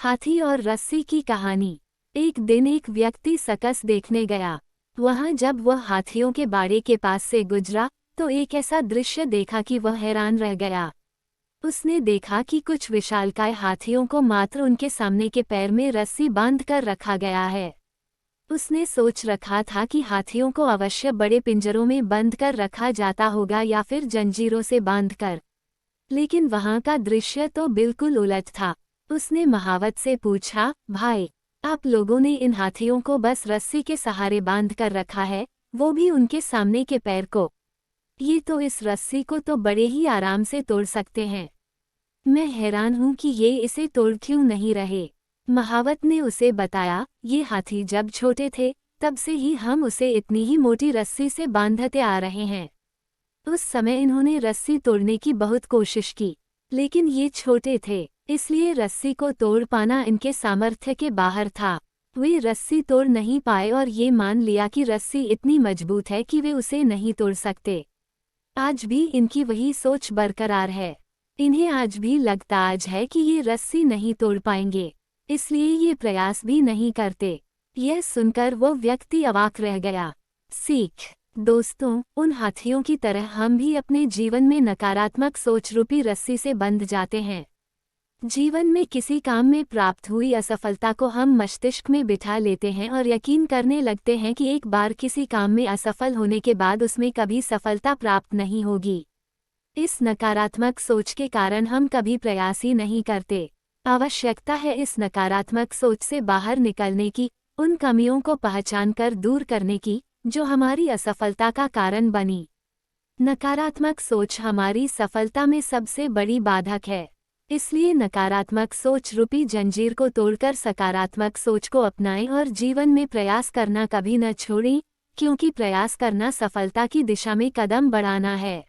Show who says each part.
Speaker 1: हाथी और रस्सी की कहानी। एक दिन एक व्यक्ति सर्कस देखने गया। वहां जब वह हाथियों के बाड़े के पास से गुजरा तो एक ऐसा दृश्य देखा कि वह हैरान रह गया। उसने देखा कि कुछ विशालकाय हाथियों को मात्र उनके सामने के पैर में रस्सी बांध कर रखा गया है। उसने सोच रखा था कि हाथियों को अवश्य बड़े पिंजरों में बंद कर रखा जाता होगा या फिर जंजीरों से बांधकर, लेकिन वहां का दृश्य तो बिल्कुल उलट था। उसने महावत से पूछा, भाई, आप लोगों ने इन हाथियों को बस रस्सी के सहारे बांध कर रखा है, वो भी उनके सामने के पैर को। ये तो इस रस्सी को तो बड़े ही आराम से तोड़ सकते हैं। मैं हैरान हूं कि ये इसे तोड़ क्यों नहीं रहे। महावत ने उसे बताया, ये हाथी जब छोटे थे तब से ही हम उसे इतनी ही मोटी रस्सी से बांधते आ रहे हैं। उस समय इन्होंने रस्सी तोड़ने की बहुत कोशिश की, लेकिन ये छोटे थे, इसलिए रस्सी को तोड़ पाना इनके सामर्थ्य के बाहर था। वे रस्सी तोड़ नहीं पाए और ये मान लिया कि रस्सी इतनी मजबूत है कि वे उसे नहीं तोड़ सकते। आज भी इनकी वही सोच बरकरार है। इन्हें आज भी लगता आज है कि ये रस्सी नहीं तोड़ पाएंगे, इसलिए ये प्रयास भी नहीं करते। यह सुनकर वो व्यक्ति अवाक रह गया। सीख। दोस्तों, उन हाथियों की तरह हम भी अपने जीवन में नकारात्मक सोच रूपी रस्सी से बंध जाते हैं। जीवन में किसी काम में प्राप्त हुई असफलता को हम मस्तिष्क में बिठा लेते हैं और यकीन करने लगते हैं कि एक बार किसी काम में असफल होने के बाद उसमें कभी सफलता प्राप्त नहीं होगी। इस नकारात्मक सोच के कारण हम कभी प्रयास ही नहीं करते। आवश्यकता है इस नकारात्मक सोच से बाहर निकलने की, उन कमियों को पहचानकर दूर करने की जो हमारी असफलता का कारण बनी। नकारात्मक सोच हमारी सफलता में सबसे बड़ी बाधक है। इसलिए नकारात्मक सोच रूपी जंजीर को तोड़कर सकारात्मक सोच को अपनाएं और जीवन में प्रयास करना कभी न छोड़ें, क्योंकि प्रयास करना सफलता की दिशा में कदम बढ़ाना है।